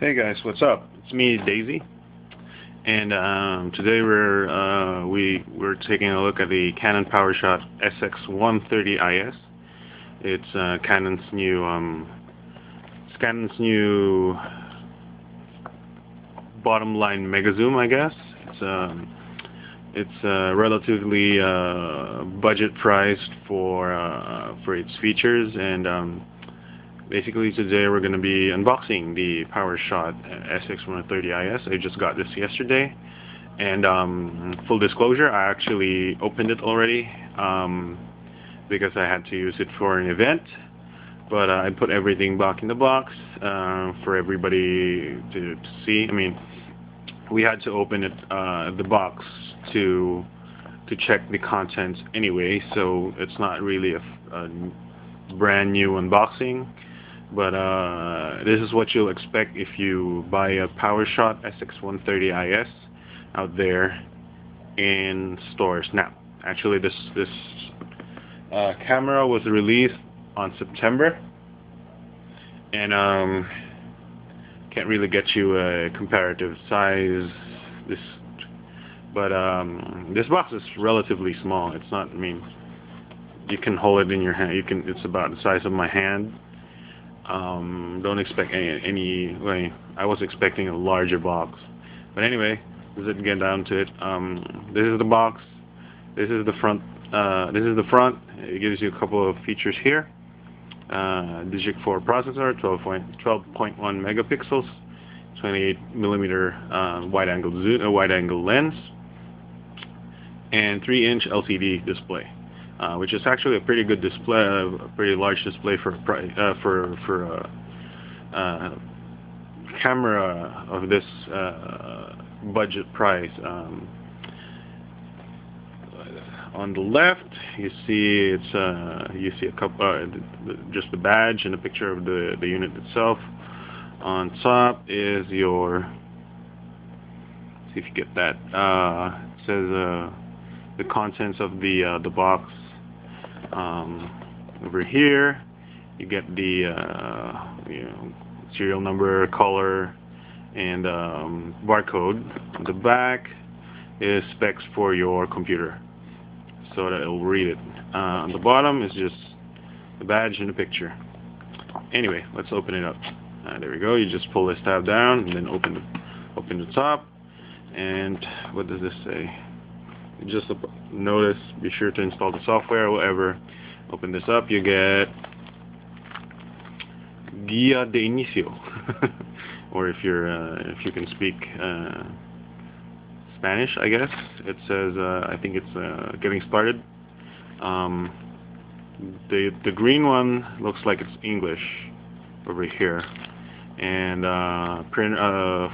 Hey guys, what's up? It's me, Daisy, and today we're taking a look at the Canon PowerShot SX130 IS. It's Canon's new bottom line megazoom, I guess. It's relatively budget priced for its features, and basically today we're going to be unboxing the PowerShot SX130 IS. I just got this yesterday, and full disclosure, I actually opened it already because I had to use it for an event, but I put everything back in the box for everybody to see. I mean, we had to open it the box to check the contents anyway, so it's not really a brand new unboxing. But this is what you'll expect if you buy a PowerShot SX130 IS out there in stores. Now, actually, this camera was released on September, and can't really get you a comparative size. But this box is relatively small. It's not. I mean, you can hold it in your hand. It's about the size of my hand. Don't expect any way. I was expecting a larger box, but anyway, let's get down to it. This is the box. This is the front. It gives you a couple of features here. Digic 4 processor, 12.1 megapixels, 28mm wide-angle lens, and 3-inch LCD display. Which is actually a pretty good display, a pretty large display for a camera of this budget price. On the left, you see a couple, just the badge and a picture of the unit itself. On top is your, see if you get that. It says the contents of the box. Over here you get the serial number, color, and barcode. On the back is specs for your computer, so that it'll read it. On the bottom is just the badge and the picture. Anyway, let's open it up. There we go. You just pull this tab down and then open the top. And what does this say? Just notice, be sure to install the software or whatever. Open this up, you get Guia de Inicio, or if you can speak Spanish, I guess. It says I think it's getting started. The green one looks like it's English over here, and print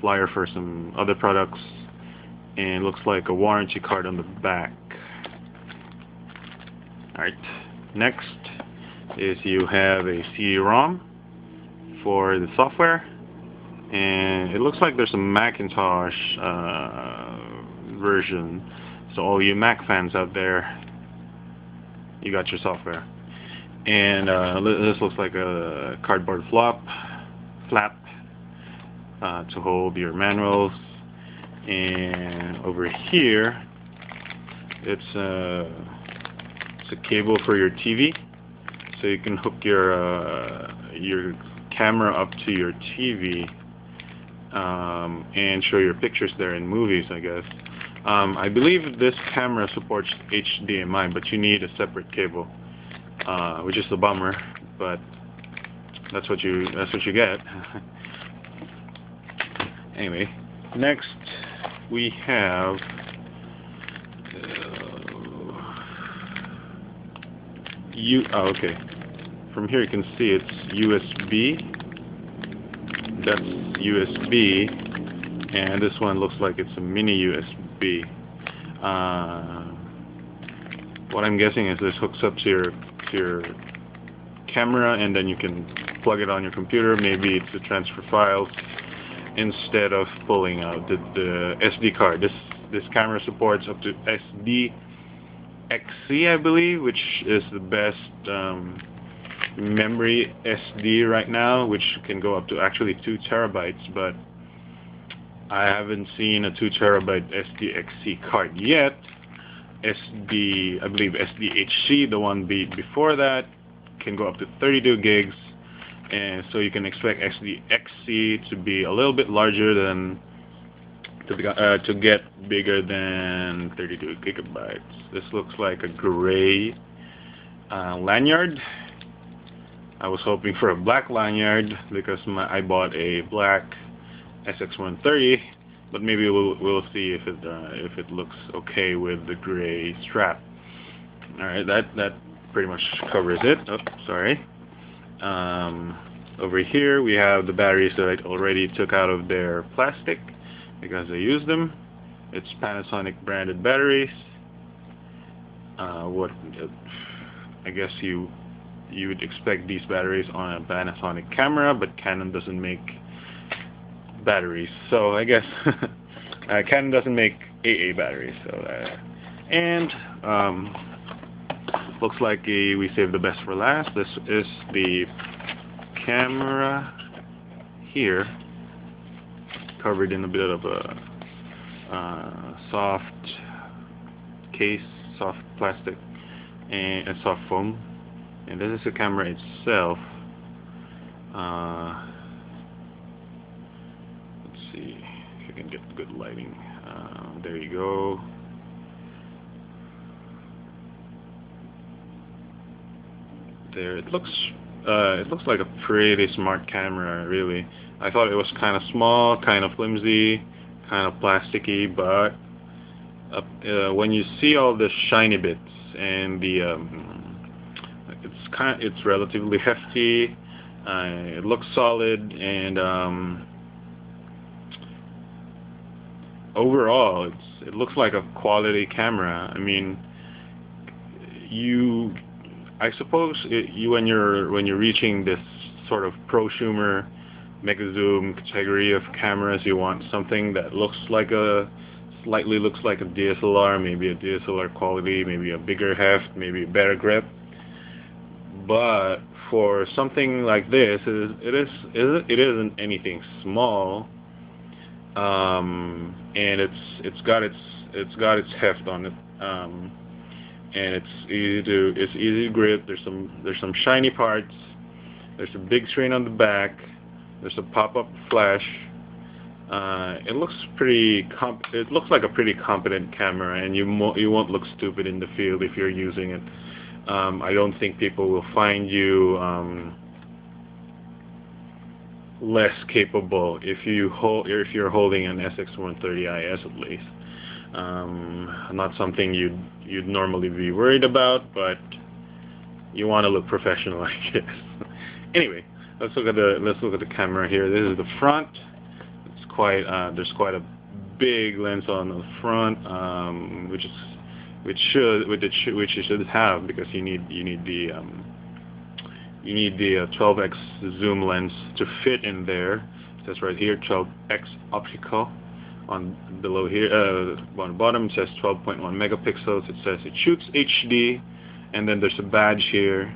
flyer for some other products. And looks like a warranty card on the back. Alright, next is you have a CD-ROM for the software, and it looks like there's a Macintosh version, so all you Mac fans out there, you got your software. And this looks like a cardboard flap to hold your manuals. And over here, it's a cable for your TV, so you can hook your camera up to your TV and show your pictures there in movies, I guess. I believe this camera supports HDMI, but you need a separate cable, which is a bummer, but that's what you get. Anyway, next we have okay. From here you can see it's USB. That's USB, and this one looks like it's a mini USB. What I'm guessing is this hooks up to your camera, and then you can plug it on your computer. Maybe it's to transfer files instead of pulling out the SD card. This camera supports up to SD XC, I believe, which is the best memory SD right now, which can go up to actually 2 terabytes, but I haven't seen a 2 terabyte SDXC card yet. I believe SDHC, the one before that, can go up to 32 gigs, and so you can expect SDXC to be a little bit larger than to get bigger than 32 gigabytes. This looks like a gray lanyard. I was hoping for a black lanyard because I bought a black SX130, but maybe we'll see if it looks okay with the gray strap. All right, that pretty much covers it. Oh, sorry. Over here we have the batteries that I already took out of their plastic because I used them. It's Panasonic branded batteries. I guess you would expect these batteries on a Panasonic camera, but Canon doesn't make batteries, so I guess Canon doesn't make AA batteries. So looks like we saved the best for last. This is the camera here, covered in a bit of a soft case, soft plastic, and a soft foam. And this is the camera itself. Let's see if you can get good lighting. There you go. There, it looks like a pretty smart camera, really. I thought it was kind of small, kind of flimsy, kind of plasticky, but when you see all the shiny bits and the it's relatively hefty. It looks solid, and overall it looks like a quality camera. I mean, I suppose when you're reaching this sort of prosumer megazoom category of cameras, you want something that slightly looks like a DSLR, maybe a DSLR quality, maybe a bigger heft, maybe a better grip. But for something like this, it isn't anything small, and it's got its heft on it, and it's easy to grip. There's some shiny parts. There's a big screen on the back. There's a pop-up flash. It looks like a pretty competent camera, and you won't look stupid in the field if you're using it. I don't think people will find you less capable if you're holding an SX130 IS at least. Not something you'd normally be worried about, but you want to look professional, I guess. Anyway, let's look at the camera here. This is the front. It's there's quite a big lens on the front, which you should have, because you need the 12x zoom lens to fit in there. It says right here 12x optical. On below here, on the bottom, it says 12.1 megapixels. It says it shoots HD, and then there's a badge here,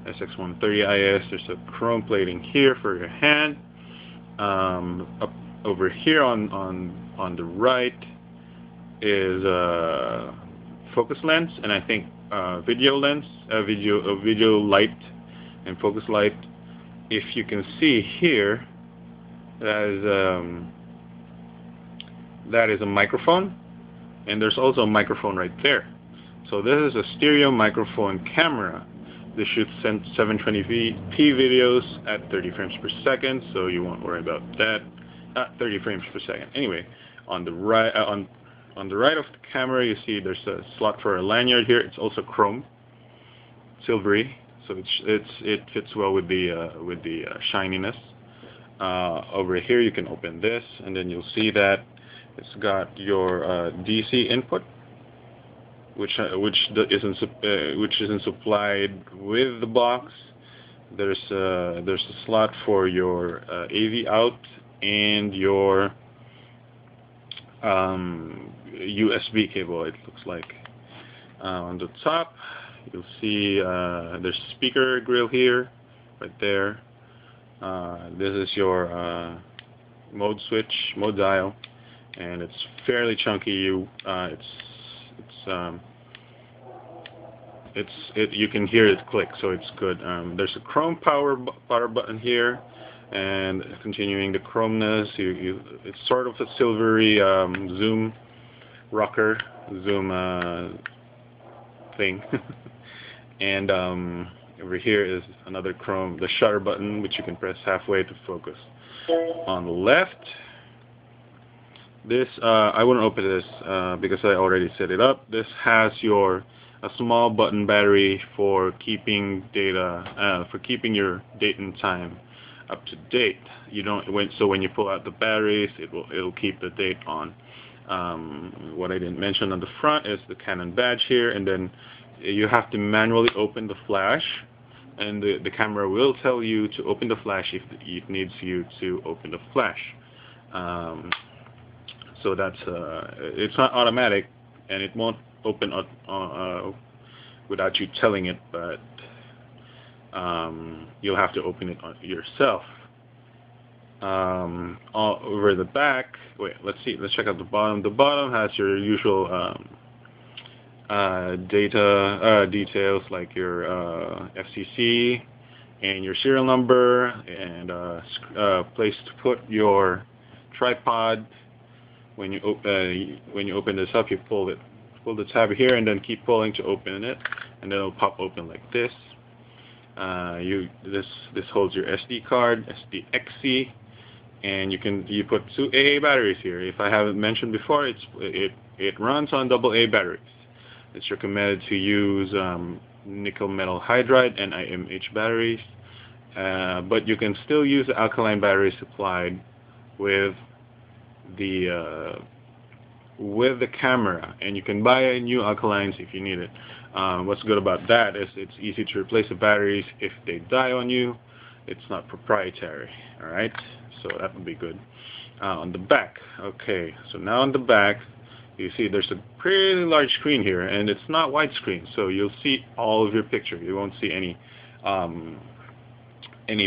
SX130 IS. There's a chrome plating here for your hand. Up over here on the right is a focus lens, and I think video lens, video light and focus light. If you can see here, that is a microphone, and there's also a microphone right there. So this is a stereo microphone camera. This shoots 720p videos at 30 frames per second, so you won't worry about that. 30 frames per second. Anyway, on the right on the right of the camera, you see there's a slot for a lanyard here. It's also chrome, silvery, so it fits well with the shininess. Over here, you can open this, and then you'll see that it's got your DC input, which isn't supplied with the box. There's a slot for your AV out and your USB cable. It looks like on the top you'll see there's a speaker grill here, right there. This is your mode switch, mode dial, and it's fairly chunky. You can hear it click, so it's good. There's a chrome power button here, and continuing the chromeness, it's sort of a silvery zoom rocker, zoom thing. And over here is another chrome, the shutter button, which you can press halfway to focus. On the left, this I wouldn't open this because I already set it up. This has a small button battery for keeping data, for keeping your date and time up to date. So when you pull out the batteries, it'll keep the date on. What I didn't mention on the front is the Canon badge here, and then you have to manually open the flash, and the camera will tell you to open the flash if it needs you to open the flash. So that's it's not automatic, and it won't open without you telling it, but you'll have to open it yourself. All over the back, let's check out the bottom. The bottom has your usual data details, like your FCC and your serial number, and place to put your tripod. When you open this up, you pull the tab here, and then keep pulling to open it, and then it'll pop open like this. This holds your SD card, SDXC, and you put 2 AA batteries here. If I haven't mentioned before, it runs on AA batteries. It's recommended to use nickel metal hydride and IMH batteries, but you can still use the alkaline battery supplied with the camera, and you can buy new alkalines if you need it. What's good about that is it's easy to replace the batteries if they die on you. It's not proprietary. Alright, so that would be good. On the back, okay, so now on the back, you see there's a pretty large screen here, and it's not widescreen, so you'll see all of your picture. You won't see any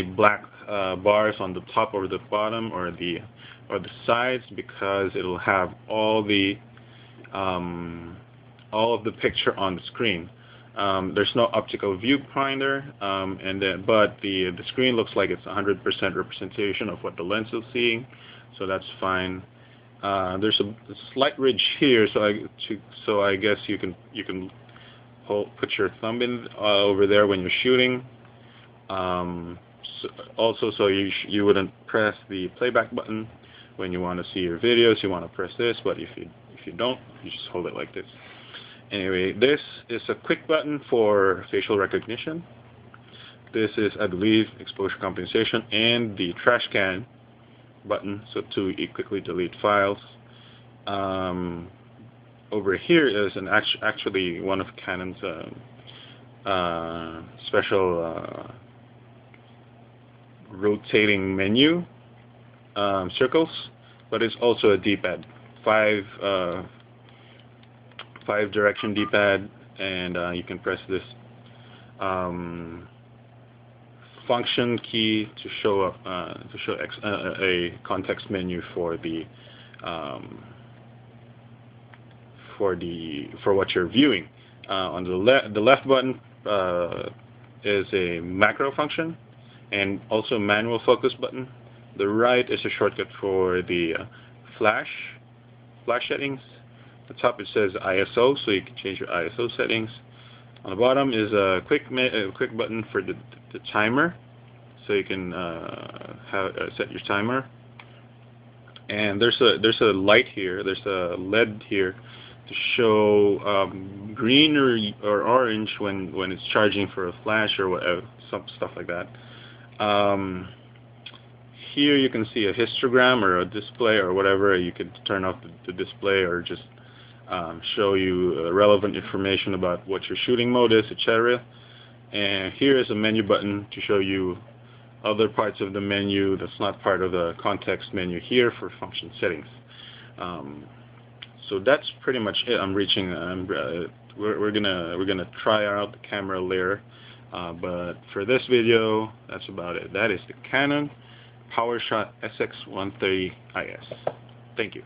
black bars on the top or the bottom or the sides, because it'll have all of the picture on the screen. There's no optical viewfinder, but the screen looks like it's 100% representation of what the lens is seeing, so that's fine. There's a slight ridge here, so I guess you can put your thumb in over there when you're shooting. So you wouldn't press the playback button when you want to see your videos. You want to press this, but if you don't, you just hold it like this. Anyway, this is a quick button for facial recognition. This is, I believe, exposure compensation, and the trash can button, so to quickly delete files. Over here is actually one of Canon's special rotating menu circles, but it's also a D-pad, 5 direction D-pad, and you can press this function key to show up a context menu for what you're viewing. On the left button is a macro function and also manual focus button. The right is a shortcut for the flash settings. At the top it says ISO, so you can change your ISO settings. On the bottom is a quick button for the timer, so you can set your timer. And there's a light here. There's a LED here to show green or orange when it's charging for a flash or whatever, some stuff like that. Here you can see a histogram or a display or whatever. You could turn off the display or just show you relevant information about what your shooting mode is, etc. And here is a menu button to show you other parts of the menu that's not part of the context menu here for function settings. So that's pretty much it. We're gonna try out the camera later, but for this video, that's about it. That is the Canon PowerShot SX130 IS. Thank you.